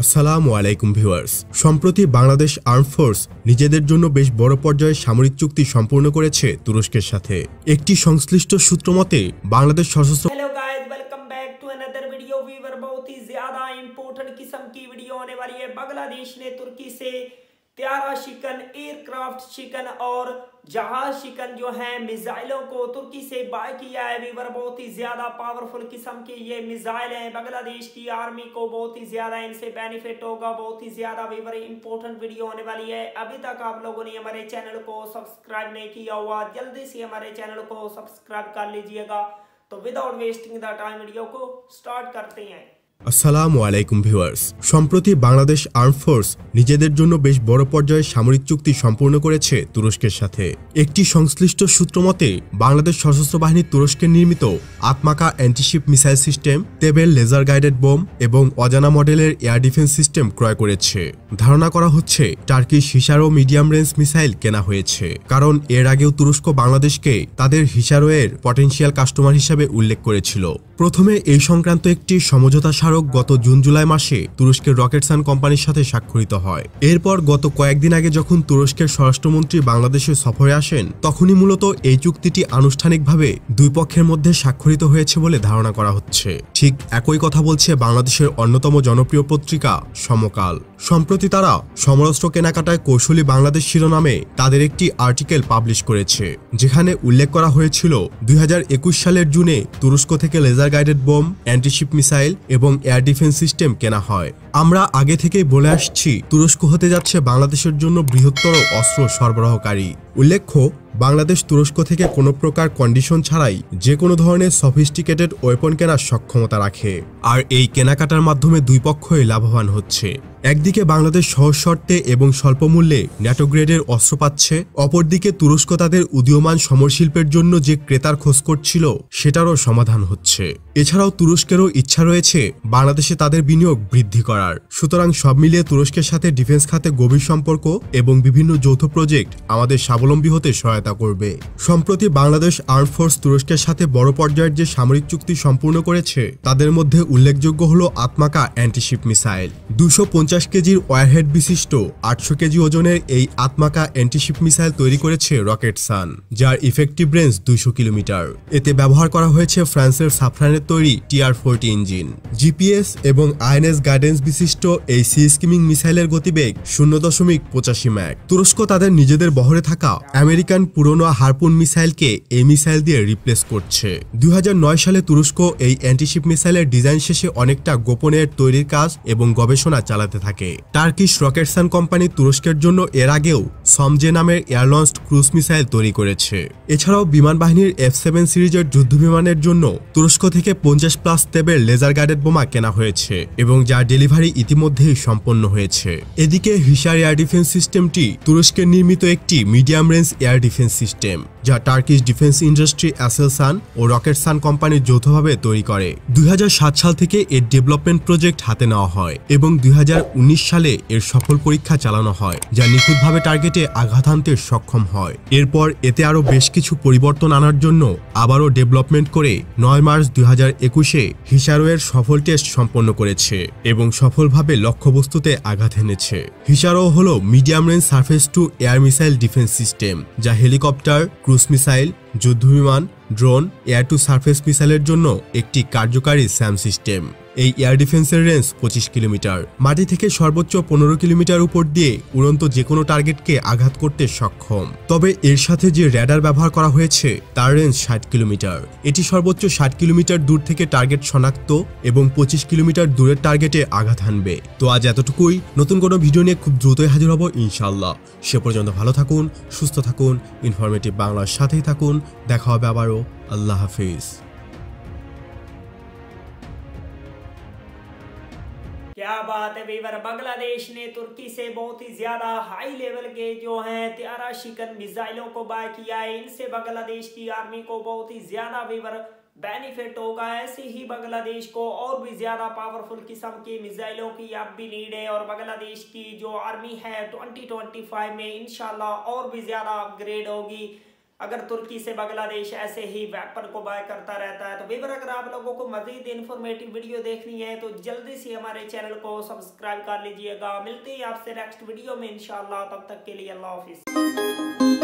আসসালামু আলাইকুম ভিউয়ার্স। সম্প্রতি বাংলাদেশ আর্ম ফোর্স নিজেদের জন্য বেশ বড় পর্যায়ে সামরিক চুক্তি সম্পূর্ণ করেছে তুরস্কের সাথে। একটি সংশ্লিষ্ট সূত্র মতে বাংলাদেশ সশস্ত্র hello guys, welcome back to another video. Viewer बहुत ही ज्यादा इंपॉर्टेंट किस्म की वीडियो होने वाली है। बांग्लादेश ने तुर्की से त्यारा शिकन एयरक्राफ्ट शिकन और जहाज शिकन जो है मिसाइलों को तुर्की से बाय किया है। व्यूअर बहुत ही ज्यादा पावरफुल किस्म के ये मिसाइल हैं। बांग्लादेश की आर्मी को बहुत ही ज्यादा इनसे बेनिफिट होगा। बहुत ही ज्यादा व्यूअर इंपॉर्टेंट वीडियो होने वाली है। अभी तक आप लोगों ने हमारे चैनल को सब्सक्राइब नहीं किया हुआ, जल्दी से हमारे चैनल को सब्सक्राइब कर लीजिएगा। तो without wasting the time video को स्टार्ट करते हैं। আসসালামু আলাইকুম ভিউয়ার্স। সম্প্রতি বাংলাদেশ আর্ম ফোর্স নিজেদের জন্য বেশ বড় পর্যায়ে সামরিক চুক্তি সম্পূর্ণ করেছে তুরস্কের সাথে। একটি সংশ্লিষ্ট সূত্র মতে বাংলাদেশ সশস্ত্র বাহিনী তুরস্কের নির্মিত Atmaca antiship missile system, Teber laser guided bomb এবং অজানা মডেলের এয়ার ডিফেন্স সিস্টেম ক্রয় করেছে। ধারণা করা হচ্ছে টার্কিশ হিসারো মিডিয়াম রেঞ্জ মিসাইল কেনা হয়েছে, কারণ এর আগেও তুরস্ক বাংলাদেশকে তাদের হিসারোয়ের পটেনশিয়াল কাস্টমার হিসেবে উল্লেখ করেছিল। প্রথমে এই সংক্রান্ত একটি সমঝোতা স্মারক গত জুন-জুলাই মাসে তুরস্কের রকেটসান কোম্পানির সাথে স্বাক্ষরিত হয়। এরপর গত কয়েকদিন আগে যখন তুরস্কের স্বরাষ্ট্রমন্ত্রী বাংলাদেশে সফরে আসেন, তখনই মূলত এই চুক্তিটি আনুষ্ঠানিকভাবে দুই পক্ষের মধ্যে স্বাক্ষরিত হয়েছে বলে ধারণা করা হচ্ছে। ঠিক একই কথা বলছে বাংলাদেশের অন্যতম জনপ্রিয় পত্রিকা সমকাল। সম্প্রতি তারা সমরাস্ত্র কেনাকাটায় কৌশলী বাংলাদেশ শিরোনামে তাদের একটি আর্টিকেল পাবলিশ করেছে, যেখানে উল্লেখ করা হয়েছিল 2021 সালের জুনে তুরস্ক থেকে laser guided bomb, antiship missile এবং এয়ার ডিফেন্স সিস্টেম কেনা হয়। আমরা আগে থেকেই বলে আসছি, তুরস্ক হতে যাচ্ছে বাংলাদেশের জন্য বৃহত্তর অস্ত্র সরবরাহকারী। উল্লেখ্য, বাংলাদেশ তুরস্ক থেকে কোনো প্রকার কন্ডিশন ছাড়াই যে কোনো ধরনের সফিস্টিকেটেড ওয়েপন কেনার সক্ষমতা রাখে, আর এই কেনাকাটার মাধ্যমে দুই পক্ষই লাভবান হচ্ছে। একদিকে বাংলাদেশ সহজ শর্তে এবং স্বল্প মূল্যে ন্যাটো গ্রেডের অস্ত্র পাচ্ছে, অপরদিকে তুরস্ক তাদের উদীয়মান সমরশিল্পের জন্য যে ক্রেতার খোঁজ করছিল সেটারও সমাধান হচ্ছে। এছাড়াও তুরস্কেরও ইচ্ছা রয়েছে বাংলাদেশে তাদের বিনিয়োগ বৃদ্ধি করার। সুতরাং সব মিলিয়ে তুরস্কের সাথে ডিফেন্স খাতে গভীর সম্পর্ক এবং বিভিন্ন যৌথ প্রজেক্ট আমাদের স্বাবলম্বী হতে সহায়তা করবে। সম্প্রতি বাংলাদেশ আর্ম ফোর্স তুরস্কের সাথে বড় পর্যায়ের যে সামরিক চুক্তি সম্পূর্ণ করেছে, তাদের মধ্যে উল্লেখযোগ্য হল আতমাকা অ্যান্টিশিপ মিসাইল। 250 কেজির ওয়ারহেড বিশিষ্ট 800 কেজি ওজনের এই আতমাকা অ্যান্টিশিপ মিসাইল তৈরি করেছে রকেটসান, যার ইফেক্টিভ রেঞ্জ 200 কিলোমিটার। এতে ব্যবহার করা হয়েছে ফ্রান্সের সাফরানের তৈরি TR-40 ইঞ্জিন। জিপিএস এবং আইএনএস গাইডেন্স বিশিষ্ট এই সি স্কিমিং মিসাইলের গতিবেগ 0.85 ম্যাক। তুরস্ক তাদের নিজেদের বহরে থাকা আমেরিকান পুরনো হারপুন মিসাইলকে এই মিসাইল দিয়ে রিপ্লেস করছে। 2009 সালে তুরস্ক এই অ্যান্টিশিপ মিসাইলের ডিজাইন শেষে অনেকটা গোপনে তৈরির কাজ এবং গবেষণা চালাতে থাকে। টার্কিশ রকেটসান কোম্পানি তুরস্কের জন্য এর আগেও সমজে নামের এয়ারলঞ্চড ক্রুজ মিসাইল তৈরি করেছে। এছাড়াও বিমান বাহিনীর F-7 সিরিজের যুদ্ধবিমানের জন্য তুরস্ক থেকে 50+ তেবের লেজার গাইডেড বোমা কেনা হয়েছে এবং যার ডেলিভারি ইতিমধ্যেই সম্পন্ন হয়েছে। এদিকে হিসার এয়ার ডিফেন্স সিস্টেমটি তুরস্কের নির্মিত একটি medium range air defence system, যা টার্কিশ ডিফেন্স ইন্ডাস্ট্রি অ্যাসেলসান ও রকেটসান কোম্পানির যৌথভাবে তৈরি করে। 2007 সাল থেকে এর ডেভেলপমেন্ট প্রজেক্ট হাতে নেওয়া হয় এবং 2019 সালে এর সফল পরীক্ষা চালানো হয়, যা নিখুঁতভাবে টার্গেটে আঘাত হানতে সক্ষম হয়। এরপর এতে আরও বেশ কিছু পরিবর্তন আনার জন্য আবারও ডেভেলপমেন্ট করে 9 মার্চ 2021-এ হিসারোয়ের সফল টেস্ট সম্পন্ন করেছে এবং সফলভাবে লক্ষ্যবস্তুতে আঘাত এনেছে। হিসারো হল medium range surface two air missile defence system, যা হেলিকপ্টার, ক্রুজ মিসাইল, যুদ্ধবিমান, ড্রোন, এয়ার টু সারফেস মিসাইলের জন্য একটি কার্যকারী স্যাম সিস্টেম। এই এয়ার ডিফেন্সের রেঞ্জ 25 কিলোমিটার, মাটি থেকে সর্বোচ্চ 15 কিলোমিটার উপর দিয়ে উড়ন্ত যে কোনো টার্গেটকে আঘাত করতে সক্ষম। তবে এর সাথে যে র্যাডার ব্যবহার করা হয়েছে তার রেঞ্জ 60 কিলোমিটার। এটি সর্বোচ্চ 60 কিলোমিটার দূর থেকে টার্গেট শনাক্ত এবং 25 কিলোমিটার দূরের টার্গেটে আঘাত হানবে। তো আজ এতটুকুই। নতুন কোনো ভিডিও নিয়ে খুব দ্রুতই হাজির হব ইনশাআল্লাহ। সে পর্যন্ত ভালো থাকুন, সুস্থ থাকুন, ইনফরমেটিভ বাংলার সাথেই থাকুন। দেখা হবে আবারও। আল্লাহ হাফিজ। क्या बात है वीवर। बांग्लादेश ने तुर्की से बहुत ही ज्यादा हाई लेवल के जो हैं त्यारा शिकन मिसाइलों को बाय किया है। इनसे बांग्लादेश की आर्मी को बहुत ही ज्यादा वीवर बेनिफिट होगा। ऐसे ही बांग्लादेश को और भी ज्यादा पावरफुल किस्म की मिसाइलों की अब भी नीड है और बांग्लादेश की जो आर्मी है 2025 में इंशाल्लाह और भी ज्यादा अपग्रेड होगी। अगर तुर्की से बांग्लादेश ऐसे ही वेपन को बाय करता रहता है। तो व्यूअर अगर आप लोगों को मजीद इन्फॉर्मेटिव वीडियो देखनी है तो जल्दी से हमारे चैनल को सब्सक्राइब कर लीजिएगा। मिलते हैं आपसे नेक्स्ट वीडियो में इंशाल्लाह, तब तक के लिए अल्लाह हाफिज।